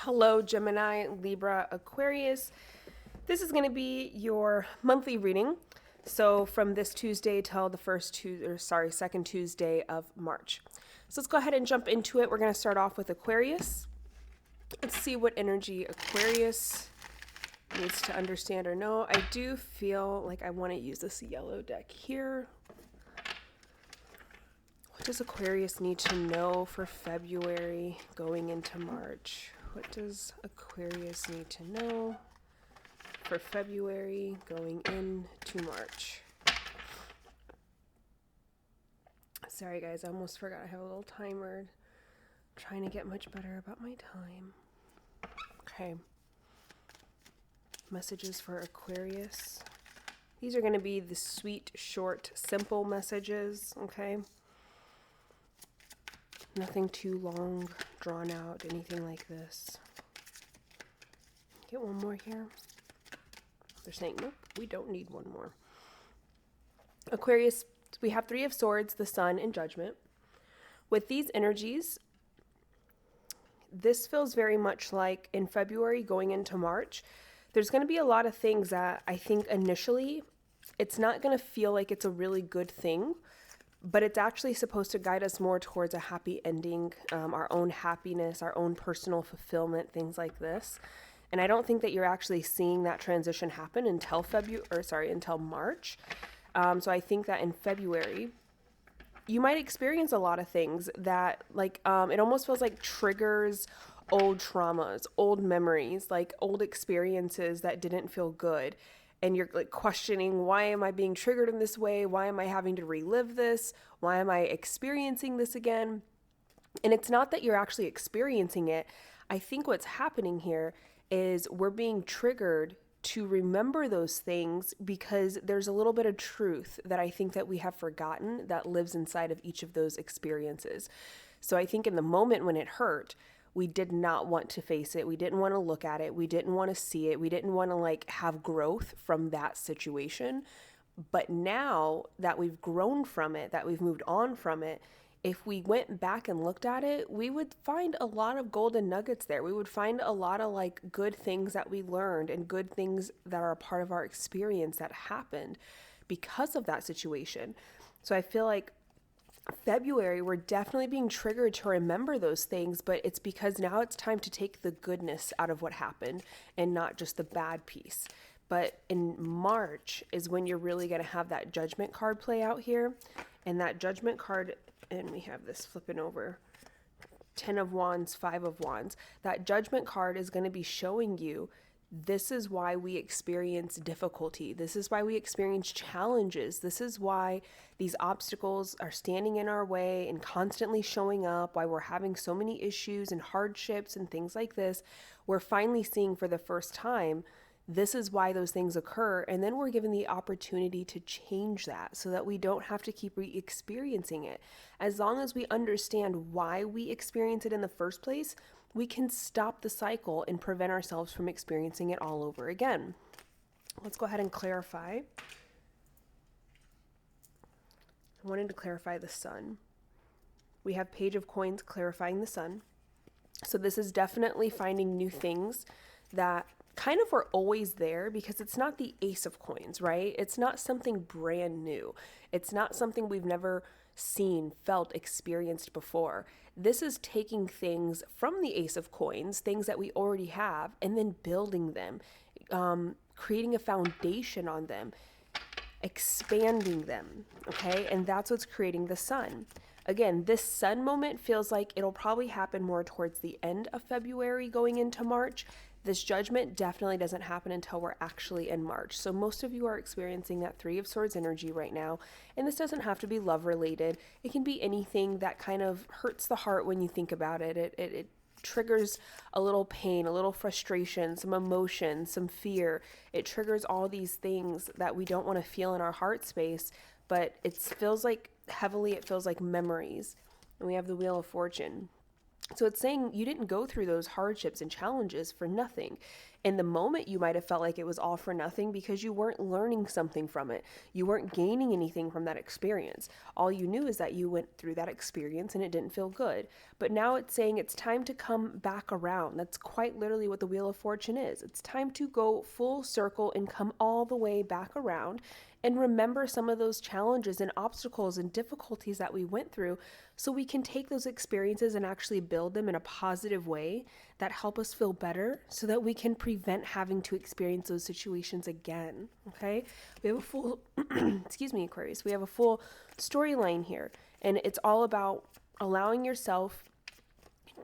Hello, Gemini, Libra, Aquarius. This is going to be your monthly reading. So from this Tuesday till the second Tuesday of March. So let's go ahead and jump into it. We're going to start off with Aquarius. Let's see what energy Aquarius needs to understand or know. I do feel like I want to use this yellow deck here. What does Aquarius need to know for February going into March? What does Aquarius need to know for February going into March? Sorry guys, I almost forgot I have a little timer. I'm trying to get much better about my time. Okay. Messages for Aquarius. These are going to be the sweet, short, simple messages, okay? Nothing too long, drawn out, anything like this. Get one more here. They're saying, nope, we don't need one more. Aquarius, we have Three of Swords, the Sun, and Judgment. With these energies, this feels very much like in February going into March, there's going to be a lot of things that I think initially it's not going to feel like it's a really good thing, but it's actually supposed to guide us more towards a happy ending, our own happiness, our own personal fulfillment, things like this. And I don't think that you're actually seeing that transition happen until until March. So I think that in February, you might experience a lot of things that it almost feels like triggers old traumas, old memories, like old experiences that didn't feel good. And you're like questioning, why am I being triggered in this way? Why am I having to relive this? Why am I experiencing this again? And it's not that you're actually experiencing it. I think what's happening here is we're being triggered to remember those things because there's a little bit of truth that I think that we have forgotten that lives inside of each of those experiences. So I think in the moment when it hurt, we did not want to face it. We didn't want to look at it. We didn't want to see it. We didn't want to have growth from that situation. But now that we've grown from it, that we've moved on from it, if we went back and looked at it, we would find a lot of golden nuggets there. We would find a lot of good things that we learned and good things that are a part of our experience that happened because of that situation. So I feel like February, we're definitely being triggered to remember those things, but it's because now it's time to take the goodness out of what happened and not just the bad piece. But in March is when you're really going to have that judgment card play out here. And that judgment card, and we have this flipping over, 10 of Wands, 5 of Wands. That judgment card is going to be showing you this is why we experience difficulty. This is why we experience challenges. This is why these obstacles are standing in our way and constantly showing up, why we're having so many issues and hardships and things like this. We're finally seeing for the first time, this is why those things occur. And then we're given the opportunity to change that so that we don't have to keep re-experiencing it. As long as we understand why we experience it in the first place, we can stop the cycle and prevent ourselves from experiencing it all over again. Let's go ahead and clarify. I wanted to clarify the Sun. We have Page of Coins clarifying the Sun. So this is definitely finding new things that kind of were always there because it's not the Ace of Coins, right? It's not something brand new. It's not something we've never seen, felt, experienced before. This is taking things from the Ace of Coins, things that we already have, and then building them, creating a foundation on them, expanding them, okay? And that's what's creating the Sun. Again, this Sun moment feels like it'll probably happen more towards the end of February going into March. This judgment definitely doesn't happen until we're actually in March. So most of you are experiencing that Three of Swords energy right now. And this doesn't have to be love related. It can be anything that kind of hurts the heart when you think about it. It triggers a little pain, a little frustration, some emotion, some fear. It triggers all these things that we don't want to feel in our heart space, but it feels like memories. And we have the Wheel of Fortune. So it's saying you didn't go through those hardships and challenges for nothing. In the moment, you might have felt like it was all for nothing because you weren't learning something from it. You weren't gaining anything from that experience. All you knew is that you went through that experience and it didn't feel good. But now it's saying it's time to come back around. That's quite literally what the Wheel of Fortune is. It's time to go full circle and come all the way back around and remember some of those challenges and obstacles and difficulties that we went through, so we can take those experiences and actually build them in a positive way that help us feel better, so that we can prevent having to experience those situations again. Okay, we have a full excuse me, Aquarius, we have a full storyline here, and it's all about allowing yourself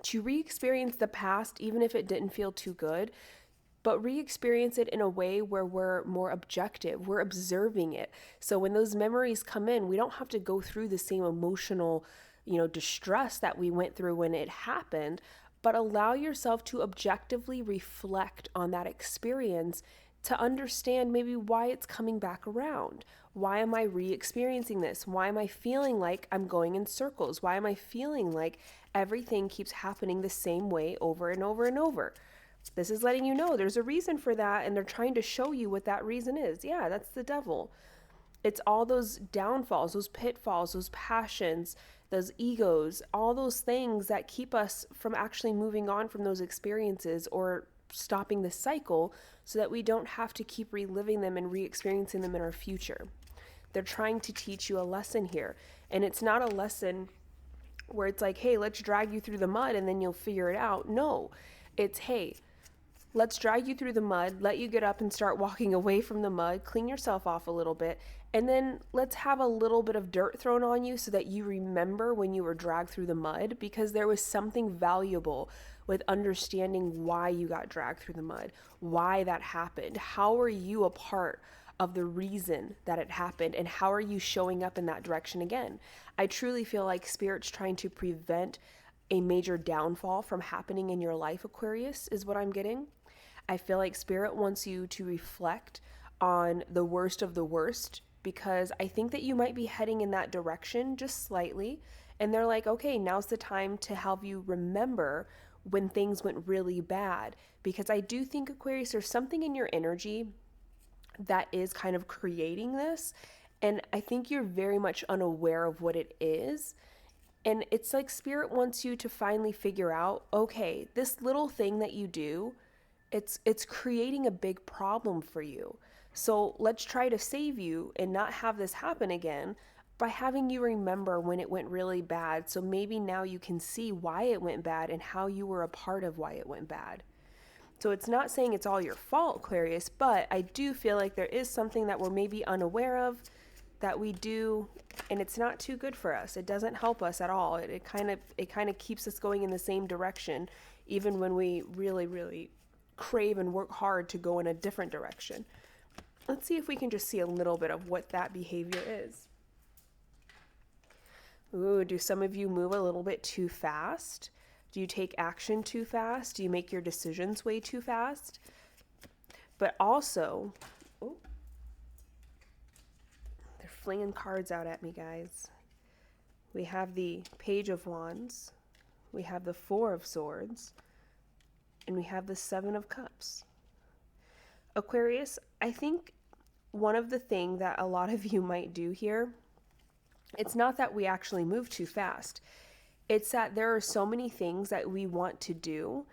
to re-experience the past, even if it didn't feel too good, but re-experience it in a way where we're more objective. We're observing it. So when those memories come in, we don't have to go through the same emotional, distress that we went through when it happened, but allow yourself to objectively reflect on that experience to understand maybe why it's coming back around. Why am I re-experiencing this? Why am I feeling like I'm going in circles? Why am I feeling like everything keeps happening the same way over and over and over? This is letting you know there's a reason for that, and they're trying to show you what that reason is. Yeah, that's the devil. It's all those downfalls, those pitfalls, those passions, those egos, all those things that keep us from actually moving on from those experiences or stopping the cycle, so that we don't have to keep reliving them and re-experiencing them in our future. They're trying to teach you a lesson here. And it's not a lesson where it's like, hey, let's drag you through the mud and then you'll figure it out. No, it's, hey, let's drag you through the mud, let you get up and start walking away from the mud, clean yourself off a little bit, and then let's have a little bit of dirt thrown on you so that you remember when you were dragged through the mud, because there was something valuable with understanding why you got dragged through the mud, why that happened, how are you a part of the reason that it happened, and how are you showing up in that direction again. I truly feel like Spirit's trying to prevent a major downfall from happening in your life, Aquarius, is what I'm getting. I feel like Spirit wants you to reflect on the worst of the worst, because I think that you might be heading in that direction just slightly. And they're like, okay, now's the time to help you remember when things went really bad. Because I do think, Aquarius, there's something in your energy that is kind of creating this. And I think you're very much unaware of what it is. And it's like Spirit wants you to finally figure out, okay, this little thing that you do, it's creating a big problem for you. So let's try to save you and not have this happen again by having you remember when it went really bad. So maybe now you can see why it went bad and how you were a part of why it went bad. So it's not saying it's all your fault, Aquarius, but I do feel like there is something that we're maybe unaware of that we do, and it's not too good for us. It doesn't help us at all. It kind of keeps us going in the same direction, even when we really, really crave and work hard to go in a different direction. Let's see if we can just see a little bit of what that behavior is. Ooh, do some of you move a little bit too fast? Do you take action too fast? Do you make your decisions way too fast? But also, oh, they're flinging cards out at me, guys. We have the Page of Wands, we have the Four of Swords, and we have the Seven of Cups. Aquarius, I think one of the things that a lot of you might do here, it's not that we actually move too fast. It's that there are so many things that we want to do,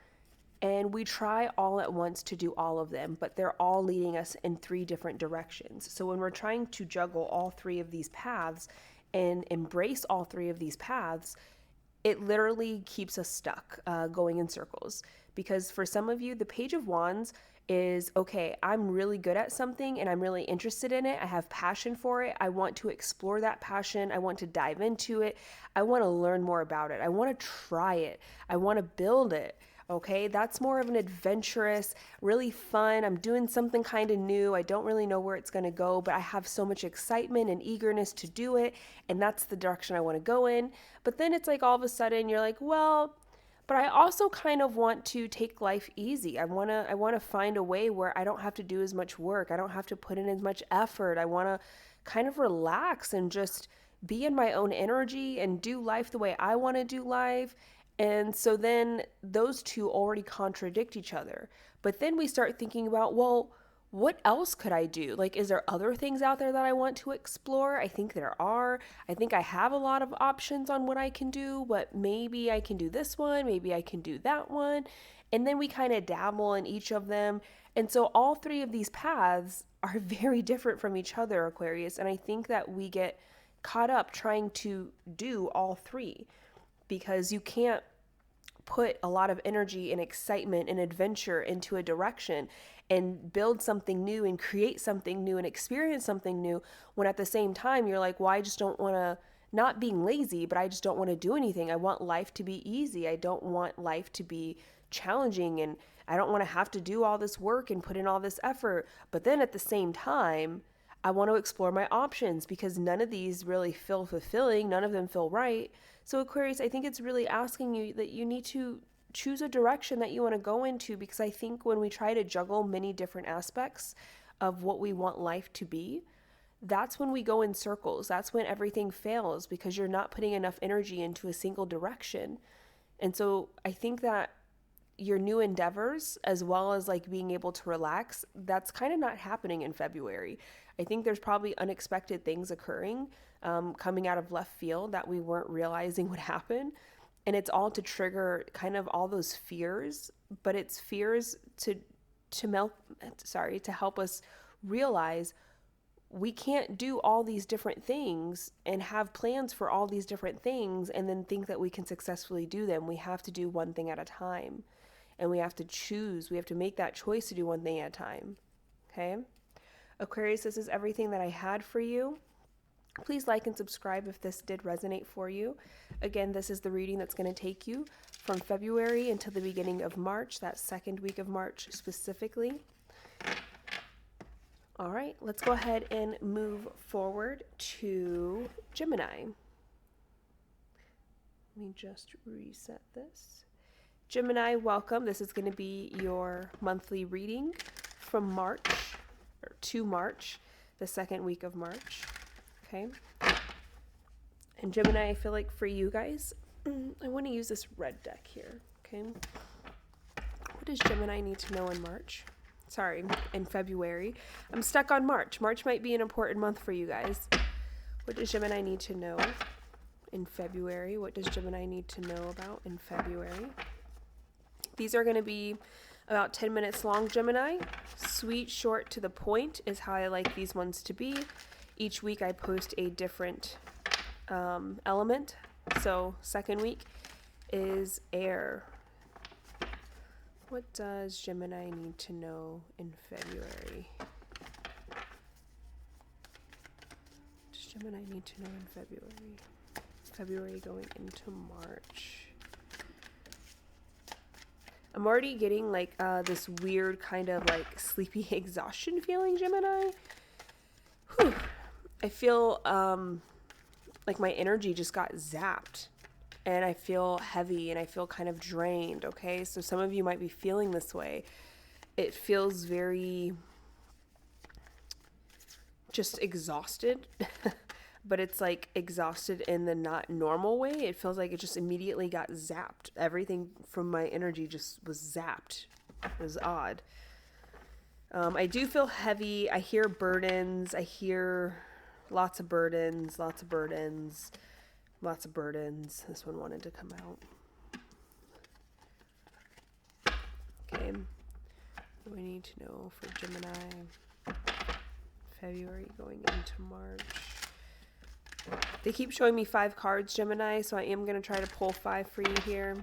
and we try all at once to do all of them, but they're all leading us in three different directions. So when we're trying to juggle all three of these paths and embrace all three of these paths, it literally keeps us stuck, going in circles. Because for some of you, the Page of Wands is, okay, I'm really good at something and I'm really interested in it. I have passion for it. I want to explore that passion. I want to dive into it. I want to learn more about it. I want to try it. I want to build it. Okay, that's more of an adventurous, really fun. I'm doing something kind of new. I don't really know where it's going to go, but I have so much excitement and eagerness to do it. And that's the direction I want to go in. But then it's like all of a sudden you're like, well, but I also kind of want to take life easy. I want to find a way where I don't have to do as much work. I don't have to put in as much effort. I want to kind of relax and just be in my own energy and do life the way I want to do life. And so then those two already contradict each other. But then we start thinking about, well, what else could I do? Like, is there other things out there that I want to explore? I think there are. I think I have a lot of options on what I can do, but maybe I can do this one, maybe I can do that one. And then we kind of dabble in each of them. And so all three of these paths are very different from each other, Aquarius. And I think that we get caught up trying to do all three because you can't put a lot of energy and excitement and adventure into a direction and build something new and create something new and experience something new when at the same time you're like, well, I just don't want to, not being lazy, but I just don't want to do anything. I want life to be easy. I don't want life to be challenging, and I don't want to have to do all this work and put in all this effort. But then at the same time, I want to explore my options because none of these really feel fulfilling. None of them feel right. So Aquarius, I think it's really asking you that you need to choose a direction that you want to go into, because I think when we try to juggle many different aspects of what we want life to be, that's when we go in circles. That's when everything fails because you're not putting enough energy into a single direction. And so I think that your new endeavors, as well as like being able to relax, that's kind of not happening in February. I think there's probably unexpected things occurring, coming out of left field that we weren't realizing would happen. And it's all to trigger kind of all those fears, but it's fears to help us realize we can't do all these different things and have plans for all these different things and then think that we can successfully do them. We have to do one thing at a time, and we have to choose. We have to make that choice to do one thing at a time. Okay? Aquarius, this is everything that I had for you. Please like and subscribe if this did resonate for you. Again, this is the reading that's going to take you from February until the beginning of March, that second week of March specifically. All right, let's go ahead and move forward to Gemini. Let me just reset this. Gemini, welcome. This is going to be your monthly reading from March, or to March, the second week of March. Okay. And Gemini, I feel like for you guys, I want to use this red deck here. Okay. What does Gemini need to know in March? Sorry, in February. I'm stuck on March. March might be an important month for you guys. What does Gemini need to know in February? What does Gemini need to know about in February? These are going to be about 10 minutes long, Gemini. Sweet, short, to the point is how I like these ones to be. Each week I post a different element. So second week is air. What does Gemini need to know in February? What does Gemini need to know in February? February going into March. I'm already getting like this weird kind of like sleepy exhaustion feeling, Gemini. Whew. I feel like my energy just got zapped. And I feel heavy and I feel kind of drained, okay? So some of you might be feeling this way. It feels very just exhausted, but it's like exhausted in the not normal way. It feels like it just immediately got zapped. Everything from my energy just was zapped. It was odd. I do feel heavy. I hear burdens. I hear lots of burdens, lots of burdens. Lots of burdens. This one wanted to come out. Okay. What do we need to know for Gemini? February going into March. They keep showing me 5 cards, Gemini, so I am going to try to pull 5 for you here.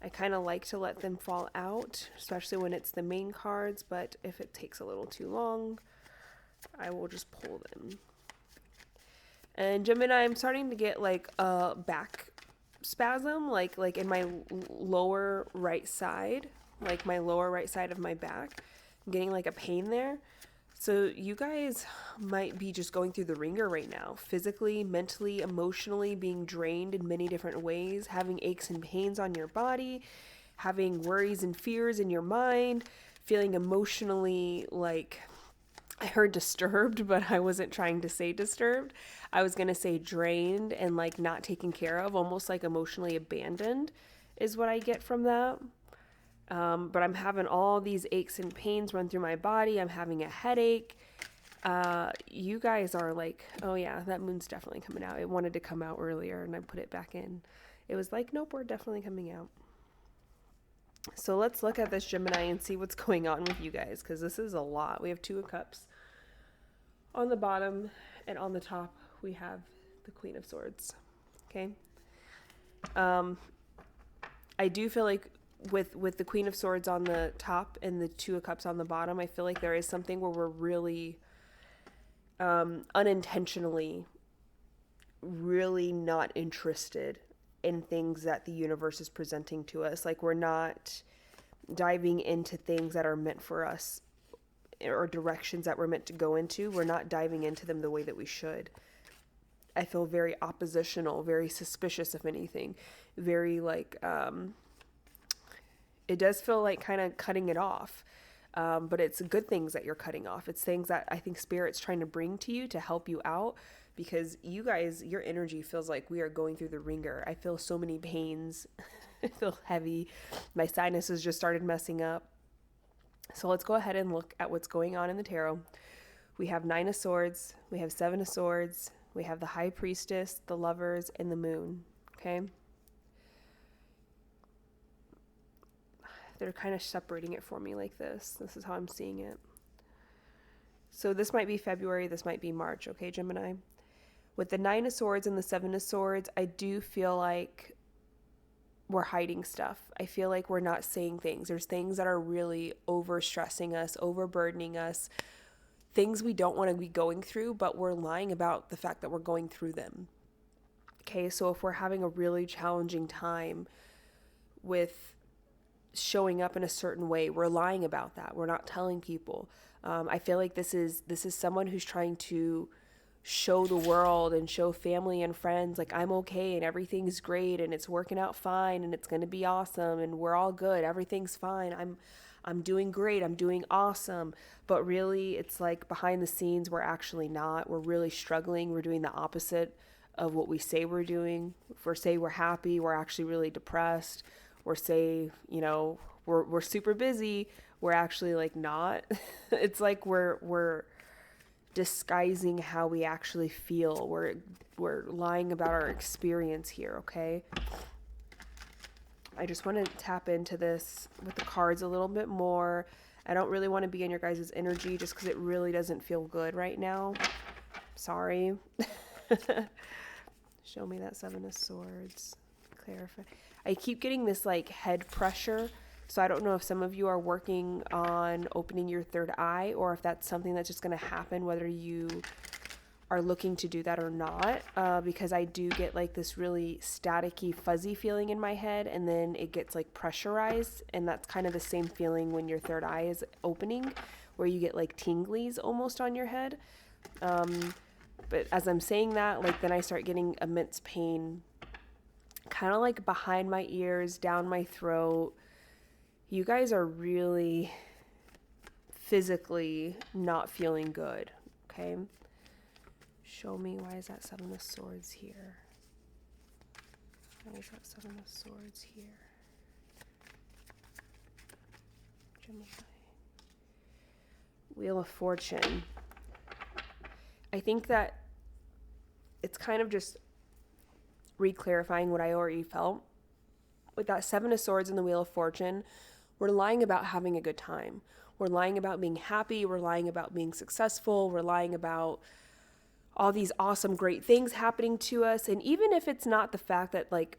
I kind of like to let them fall out, especially when it's the main cards, but if it takes a little too long, I will just pull them. And Gemini, I'm starting to get like a back spasm, like in my lower right side, like my lower right side of my back. I'm getting like a pain there. So you guys might be just going through the ringer right now, physically, mentally, emotionally, being drained in many different ways, having aches and pains on your body, having worries and fears in your mind, feeling emotionally like I heard disturbed, but I wasn't trying to say disturbed. I was going to say drained and like not taken care of, almost like emotionally abandoned is what I get from that. But I'm having all these aches and pains run through my body. I'm having a headache. You guys are like, oh yeah, that moon's definitely coming out. It wanted to come out earlier and I put it back in. It was like, nope, we're definitely coming out. So let's look at this Gemini and see what's going on with you guys, because this is a lot. We have 2 of Cups on the bottom, and on the top we have the Queen of Swords. Okay. I do feel like with the Queen of Swords on the top and the 2 of Cups on the bottom, I feel like there is something where we're really unintentionally really not interested in things that the universe is presenting to us. Like, we're not diving into things that are meant for us, or directions that we're meant to go into. We're not diving into them the way that we should. I feel very oppositional, very suspicious, if anything, very like, it does feel like kind of cutting it off. But it's good things that you're cutting off. It's things that I think Spirit's trying to bring to you to help you out, because you guys, your energy feels like we are going through the ringer. I feel so many pains. I feel heavy. My sinuses just started messing up. So let's go ahead and look at what's going on in the tarot. We have 9 of Swords. We have 7 of Swords. We have the High Priestess, the Lovers, and the Moon. Okay. They're kind of separating it for me like this. This is how I'm seeing it. So this might be February. This might be March. Okay, Gemini. With the 9 of Swords and the 7 of Swords, I do feel like we're hiding stuff. I feel like we're not saying things. There's things that are really overstressing us, overburdening us, things we don't want to be going through, but we're lying about the fact that we're going through them. Okay, so if we're having a really challenging time with showing up in a certain way, we're lying about that. We're not telling people. I feel like this is someone who's trying to show the world and show family and friends like, I'm okay and everything's great and it's working out fine and it's going to be awesome and we're all good. Everything's fine. I'm doing great. I'm doing awesome. But really, it's like behind the scenes, we're actually not. We're really struggling. We're doing the opposite of what we say we're doing. If we say we're happy, we're actually really depressed. Or say, you know, we're super busy, we're actually like not. It's like we're disguising how we actually feel. We're lying about our experience here, okay? I just want to tap into this with the cards a little bit more. I don't really want to be in your guys' energy just because it really doesn't feel good right now. Sorry. Show me that 7 of Swords. Clarify. I keep getting this like head pressure. So I don't know if some of you are working on opening your third eye, or if that's something that's just going to happen whether you are looking to do that or not. Because I do get like this really staticky, fuzzy feeling in my head, and then it gets like pressurized. And that's kind of the same feeling when your third eye is opening, where you get like tinglies almost on your head. But as I'm saying that, like then I start getting immense pain, kind of like behind my ears, down my throat. You guys are really physically not feeling good, okay? Show me, why is that 7 of Swords here? Why is that 7 of Swords here? Gemini. Wheel of Fortune. I think that it's kind of just re-clarifying what I already felt. With that 7 of Swords and the Wheel of Fortune, we're lying about having a good time. We're lying about being happy. We're lying about being successful. We're lying about all these awesome, great things happening to us. And even if it's not the fact that like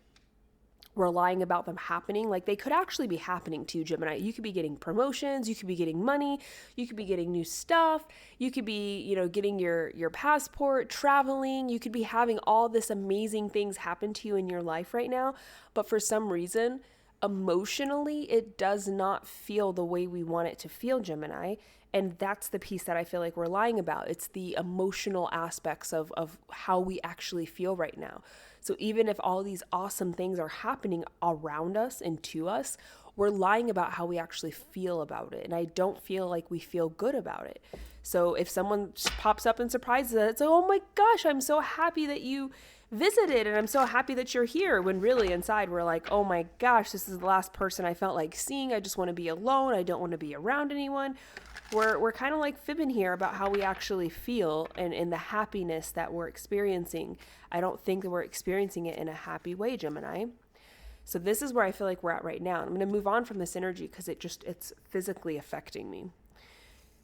we're lying about them happening, like they could actually be happening to you, Gemini. You could be getting promotions. You could be getting money. You could be getting new stuff. You could be, you know, getting your passport, traveling. You could be having all this amazing things happen to you in your life right now. But for some reason, emotionally, it does not feel the way we want it to feel, Gemini. And that's the piece that I feel like we're lying about. It's the emotional aspects of how we actually feel right now. So even if all these awesome things are happening around us and to us, we're lying about how we actually feel about it. And I don't feel like we feel good about it. So if someone pops up and surprises us, it's like, oh my gosh, I'm so happy that you visited and I'm so happy that you're here, when really inside we're like, oh my gosh, this is the last person I felt like seeing. I just want to be alone. I don't want to be around anyone. We're kind of like fibbing here about how we actually feel and the happiness that we're experiencing. I don't think that we're experiencing it in a happy way, Gemini. So this is where I feel like we're at right now. I'm going to move on from this energy because it's physically affecting me.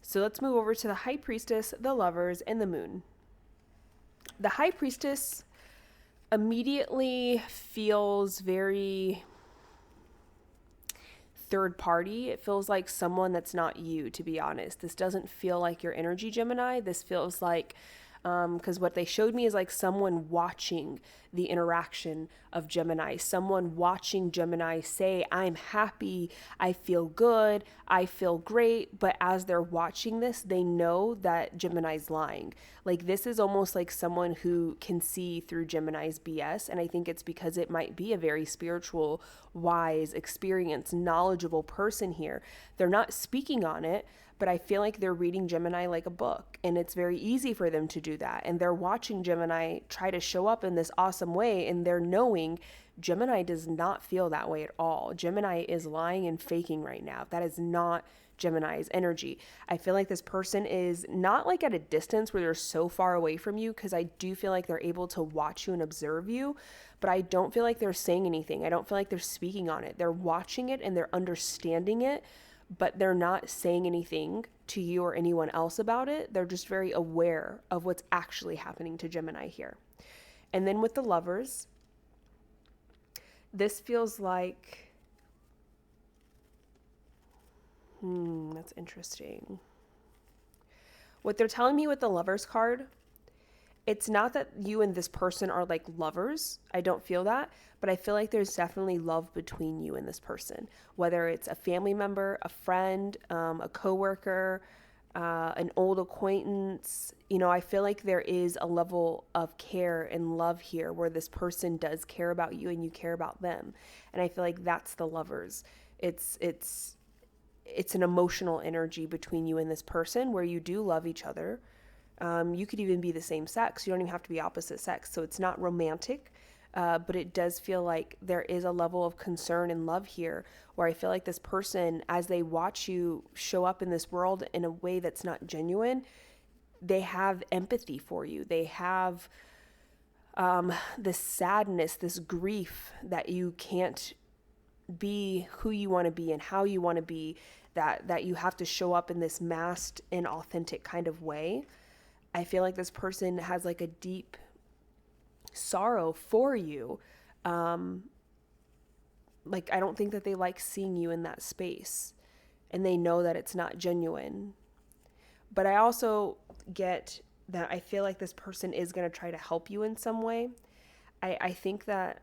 So let's move over to the High Priestess, the Lovers, and the Moon. The High Priestess immediately feels very third party. It feels like someone that's not you, to be honest. This doesn't feel like your energy, Gemini. This feels like, because what they showed me is like someone watching the interaction of Gemini, someone watching Gemini say, I'm happy, I feel good, I feel great. But as they're watching this, they know that Gemini's lying. Like, this is almost like someone who can see through Gemini's BS. And I think it's because it might be a very spiritual, wise, experienced, knowledgeable person here. They're not speaking on it, but I feel like they're reading Gemini like a book, and it's very easy for them to do that. And they're watching Gemini try to show up in this awesome way, and they're knowing Gemini does not feel that way at all. Gemini is lying and faking right now. That is not Gemini's energy. I feel like this person is not like at a distance where they're so far away from you, because I do feel like they're able to watch you and observe you, but I don't feel like they're saying anything. I don't feel like they're speaking on it. They're watching it and they're understanding it, but they're not saying anything to you or anyone else about it. They're just very aware of what's actually happening to Gemini here. And then with the Lovers, this feels like, that's interesting. What they're telling me with the Lovers card, it's not that you and this person are like lovers. I don't feel that, but I feel like there's definitely love between you and this person, whether it's a family member, a friend, a coworker, an old acquaintance. You know, I feel like there is a level of care and love here where this person does care about you and you care about them. And I feel like that's the Lovers. It's an emotional energy between you and this person where you do love each other. You could even be the same sex. You don't even have to be opposite sex. So it's not romantic, but it does feel like there is a level of concern and love here where I feel like this person, as they watch you show up in this world in a way that's not genuine, they have empathy for you. They have this sadness, this grief that you can't be who you want to be and how you want to be, that you have to show up in this masked and authentic kind of way. I feel like this person has like a deep sorrow for you. Like, I don't think that they like seeing you in that space, and they know that it's not genuine. But I also get that I feel like this person is going to try to help you in some way. I think that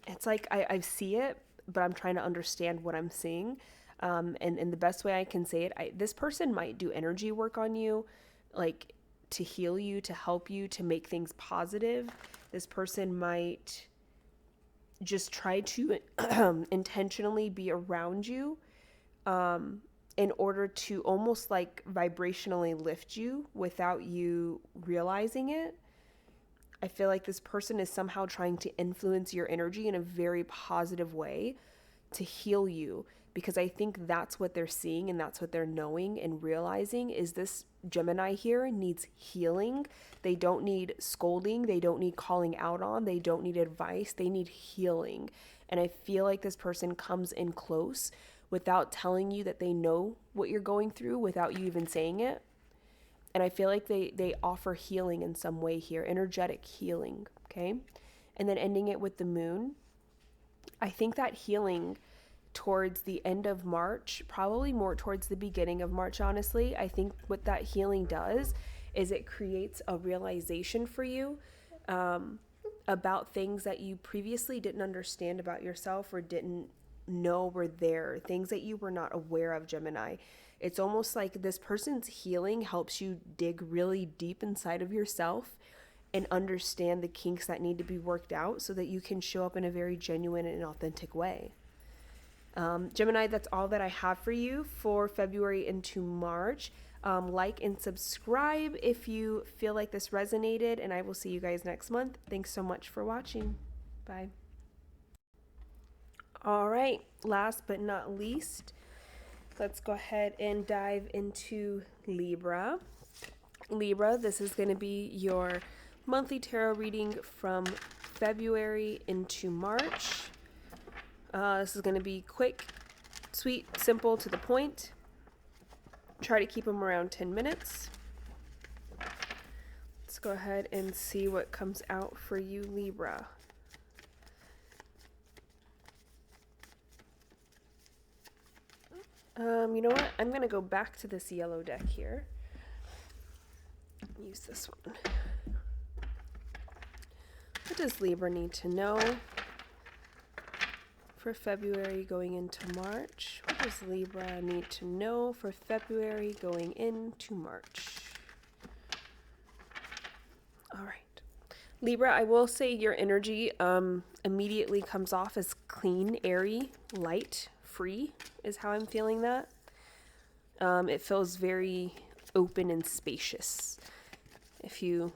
it's like I see it, but I'm trying to understand what I'm seeing. And the best way I can say it, this person might do energy work on you, like to heal you, to help you, to make things positive. This person might just try to intentionally be around you in order to almost like vibrationally lift you without you realizing it. I feel like this person is somehow trying to influence your energy in a very positive way to heal you, because I think that's what they're seeing and that's what they're knowing and realizing is this Gemini here needs healing. They don't need scolding. They don't need calling out on. They don't need advice. They need healing. And I feel like this person comes in close without telling you that they know what you're going through, without you even saying it. And I feel like they offer healing in some way here, energetic healing, okay? And then ending it with the Moon. I think that healing towards the end of March, probably more towards the beginning of March, honestly. I think what that healing does is it creates a realization for you about things that you previously didn't understand about yourself or didn't know were there, things that you were not aware of, Gemini. It's almost like this person's healing helps you dig really deep inside of yourself and understand the kinks that need to be worked out so that you can show up in a very genuine and authentic way. Gemini, that's all that I have for you for February into March. Like and subscribe if you feel like this resonated, and I will see you guys next month. Thanks so much for watching. Bye. All right, last but not least, let's go ahead and dive into Libra. Libra, this is going to be your monthly tarot reading from February into March. This is going to be quick, sweet, simple, to the point. Try to keep them around 10 minutes. Let's go ahead and see what comes out for you, Libra. You know what? I'm going to go back to this yellow deck here. Use this one. What does Libra need to know for February going into March? What does Libra need to know for February going into March? All right. Libra, I will say your energy immediately comes off as clean, airy, light, free is how I'm feeling that. It feels very open and spacious, if you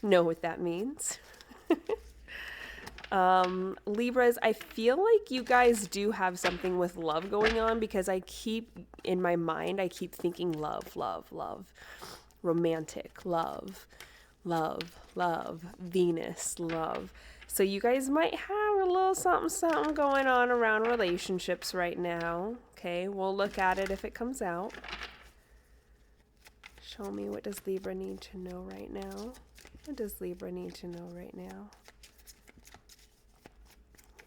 know what that means. Libras, I feel like you guys do have something with love going on, because I keep, in my mind, I keep thinking love, love, love, romantic, love, love, love, Venus, love. So you guys might have a little something going on around relationships right now. Okay, we'll look at it if it comes out. Show me, what does Libra need to know right now? What does Libra need to know right now?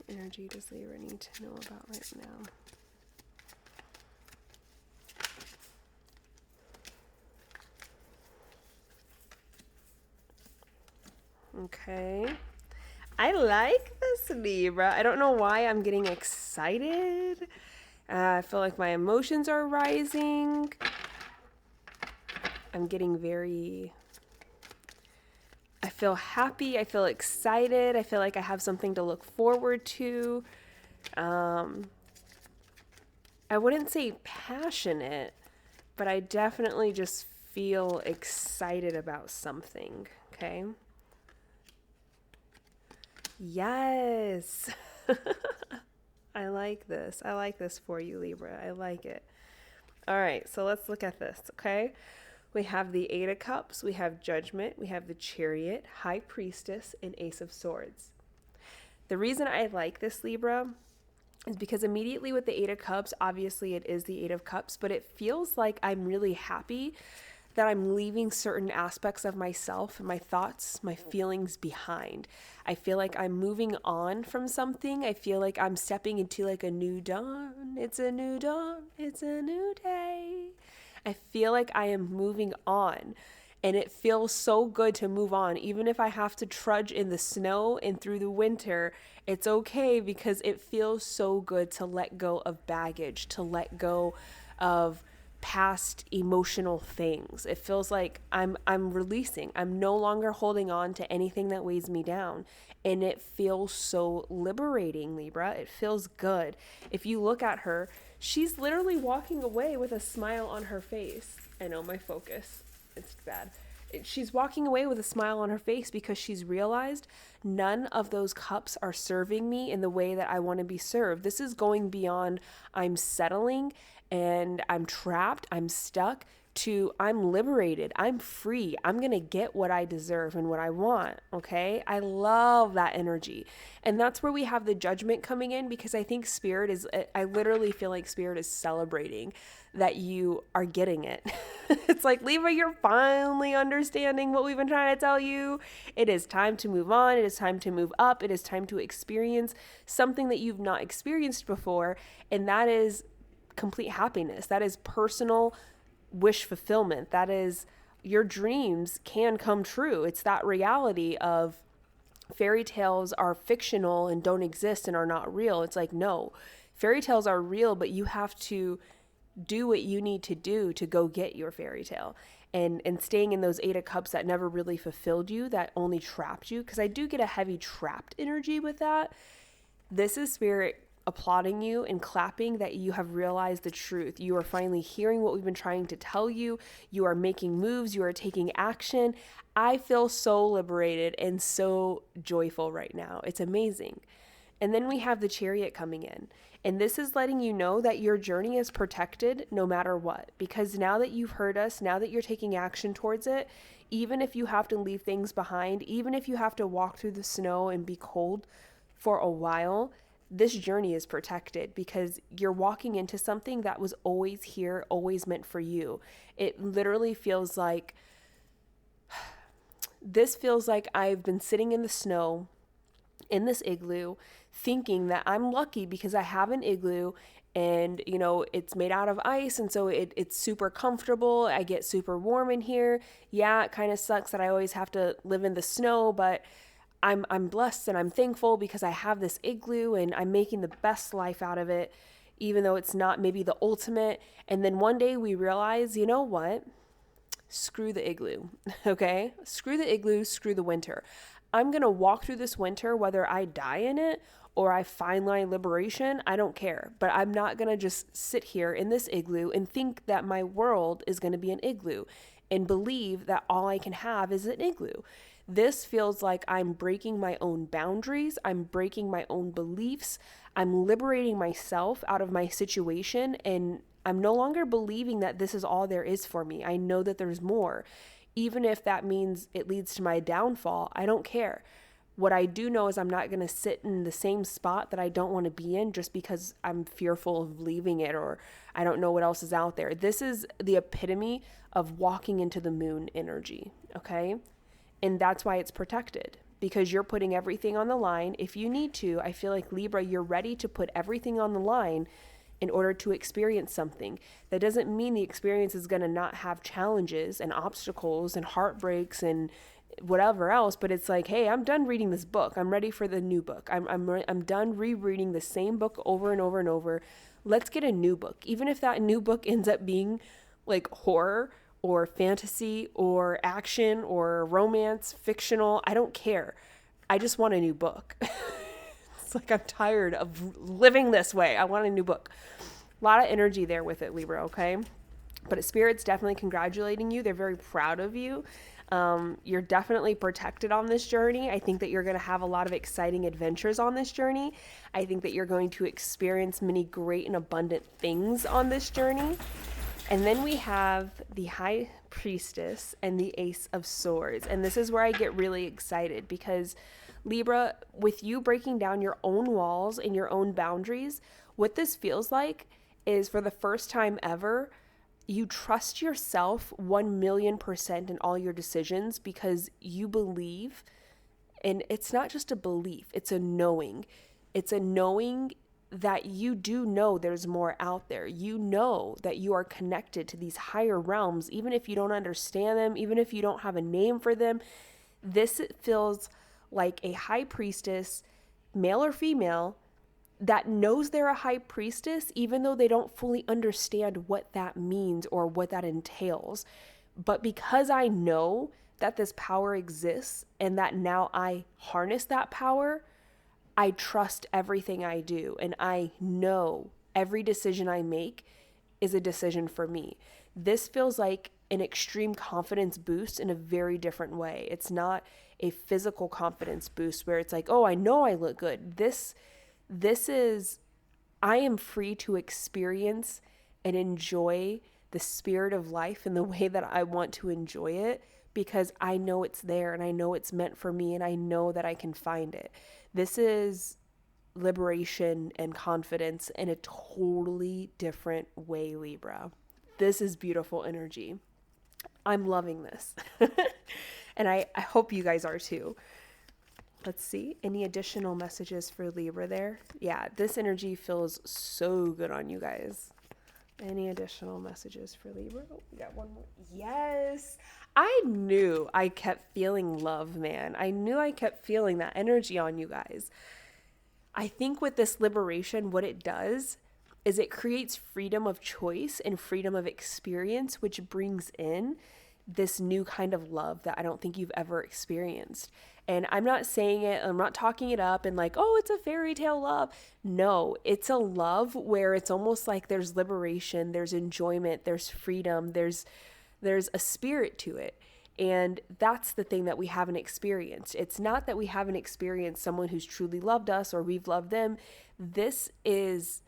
What energy does Libra need to know about right now? Okay. I like this, Libra. I don't know why I'm getting excited. I feel like my emotions are rising. I'm getting I feel happy. I feel excited. I feel like I have something to look forward to. I wouldn't say passionate, but I definitely just feel excited about something. Okay. Yes. I like this. I like this for you, Libra. I like it. All right, so let's look at this, okay? We have the Eight of Cups, we have Judgment, we have the Chariot, High Priestess, and Ace of Swords. The reason I like this, Libra, is because immediately with the Eight of Cups, obviously it is the Eight of Cups, but it feels like I'm really happy that I'm leaving certain aspects of myself, my thoughts, my feelings behind. I feel like I'm moving on from something. I feel like I'm stepping into like a new dawn. It's a new dawn. It's a new day. I feel like I am moving on, and it feels so good to move on. Even if I have to trudge in the snow and through the winter, it's okay, because it feels so good to let go of baggage, to let go of past emotional things. It feels like I'm releasing. I'm no longer holding on to anything that weighs me down. And it feels so liberating, Libra. It feels good. If you look at her, she's literally walking away with a smile on her face. I know my focus, it's bad. She's walking away with a smile on her face because she's realized none of those cups are serving me in the way that I want to be served. This is going beyond I'm settling and I'm trapped, I'm stuck, to I'm liberated, I'm free, I'm gonna get what I deserve and what I want, okay? I love that energy. And that's where we have the Judgment coming in, because I think Spirit is, I literally feel like Spirit is celebrating that you are getting it. It's like, Libra, you're finally understanding what we've been trying to tell you. It is time to move on. It is time to move up. It is time to experience something that you've not experienced before. And that is complete happiness. That is personal wish fulfillment. That is, your dreams can come true. It's that reality of fairy tales are fictional and don't exist and are not real. It's like, no, fairy tales are real, but you have to do what you need to do to go get your fairy tale. And staying in those Eight of Cups that never really fulfilled you, that only trapped you, because I do get a heavy trapped energy with that. This is Spirit applauding you and clapping that you have realized the truth. You are finally hearing what we've been trying to tell you. You are making moves. You are taking action. I feel so liberated and so joyful right now. It's amazing. And then we have the Chariot coming in. And this is letting you know that your journey is protected no matter what. Because now that you've heard us, now that you're taking action towards it, even if you have to leave things behind, even if you have to walk through the snow and be cold for a while, this journey is protected because you're walking into something that was always here, always meant for you. It literally feels like, this feels like I've been sitting in the snow in this igloo thinking that I'm lucky because I have an igloo and, you know, it's made out of ice. And so it's super comfortable. I get super warm in here. Yeah, it kind of sucks that I always have to live in the snow, but I'm blessed and I'm thankful because I have this igloo and I'm making the best life out of it, even though it's not maybe the ultimate. And then one day we realize, you know what? Screw the igloo, okay? Screw the igloo, screw the winter. I'm going to walk through this winter, whether I die in it or I find my liberation, I don't care. But I'm not going to just sit here in this igloo and think that my world is going to be an igloo and believe that all I can have is an igloo. This feels like I'm breaking my own boundaries. I'm breaking my own beliefs. I'm liberating myself out of my situation. And I'm no longer believing that this is all there is for me. I know that there's more. Even if that means it leads to my downfall, I don't care. What I do know is I'm not going to sit in the same spot that I don't want to be in just because I'm fearful of leaving it or I don't know what else is out there. This is the epitome of walking into the moon energy, okay? And that's why it's protected, because you're putting everything on the line. If you need to, I feel like Libra, you're ready to put everything on the line in order to experience something. That doesn't mean the experience is going to not have challenges and obstacles and heartbreaks and whatever else, but it's like, hey, I'm done reading this book. I'm ready for the new book. I'm done rereading the same book over and over and over. Let's get a new book. Even if that new book ends up being like horror or fantasy or action or romance, fictional, I don't care. I just want a new book. It's like I'm tired of living this way. I want a new book. A lot of energy there with it, Libra, okay? But Spirit's definitely congratulating you. They're very proud of you. You're definitely protected on this journey. I think that you're going to have a lot of exciting adventures on this journey. I think that you're going to experience many great and abundant things on this journey. And then we have the High Priestess and the Ace of Swords. And this is where I get really excited because Libra, with you breaking down your own walls and your own boundaries, what this feels like is for the first time ever, you trust yourself 1,000,000% in all your decisions because you believe, and it's not just a belief, it's a knowing. It's a knowing that you do know there's more out there. You know that you are connected to these higher realms, even if you don't understand them, even if you don't have a name for them. This feels like a high priestess, male or female, that knows they're a high priestess, even though they don't fully understand what that means or what that entails. But because I know that this power exists and that now I harness that power, I trust everything I do. And I know every decision I make is a decision for me. This feels like an extreme confidence boost in a very different way. It's not a physical confidence boost where it's like, oh, I know I look good. This is, I am free to experience and enjoy the spirit of life in the way that I want to enjoy it because I know it's there and I know it's meant for me and I know that I can find it. This is liberation and confidence in a totally different way, Libra. This is beautiful energy. I'm loving this. And I hope you guys are too. Let's see. Any additional messages for Libra there? Yeah, this energy feels so good on you guys. Any additional messages for Libra? Oh, we got one more. Yes. I knew I kept feeling love, man. I knew I kept feeling that energy on you guys. I think with this liberation, what it does is it creates freedom of choice and freedom of experience, which brings in this new kind of love that I don't think you've ever experienced. And I'm not saying it, I'm not talking it up and like, oh, it's a fairy tale love. No, it's a love where it's almost like there's liberation, there's enjoyment, there's freedom, there's a spirit to it. And that's the thing that we haven't experienced. It's not that we haven't experienced someone who's truly loved us or we've loved them. This is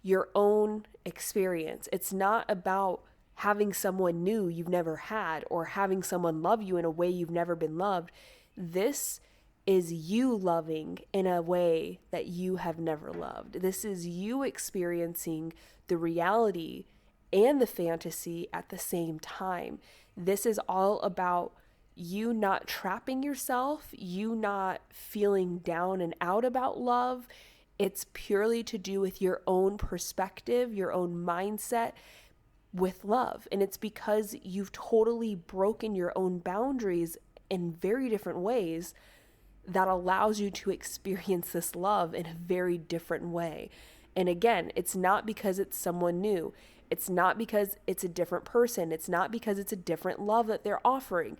your own experience. It's not about having someone new you've never had or having someone love you in a way you've never been loved. This is you loving in a way that you have never loved. This is you experiencing the reality and the fantasy at the same time. This is all about you not trapping yourself, you not feeling down and out about love. It's purely to do with your own perspective, your own mindset with love. And it's because you've totally broken your own boundaries in very different ways that allows you to experience this love in a very different way. And again, it's not because it's someone new. It's not because it's a different person. It's not because it's a different love that they're offering.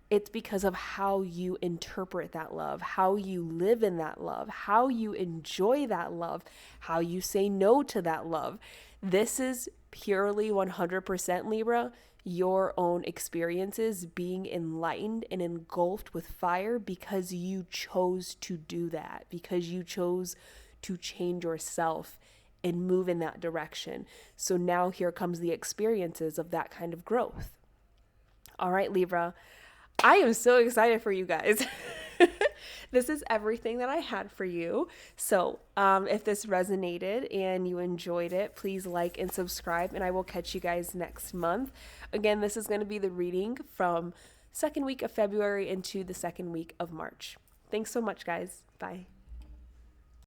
It's because of how you interpret that love, how you live in that love, how you enjoy that love, how you say no to that love. This is purely 100% Libra, your own experiences being enlightened and engulfed with fire because you chose to do that, because you chose to change yourself and move in that direction. So now here comes the experiences of that kind of growth. All right, Libra, I am so excited for you guys. This is everything that I had for you. So if this resonated and you enjoyed it, please like and subscribe, and I will catch you guys next month. Again, this is going to be the reading from second week of February into the second week of March. Thanks so much, guys. Bye.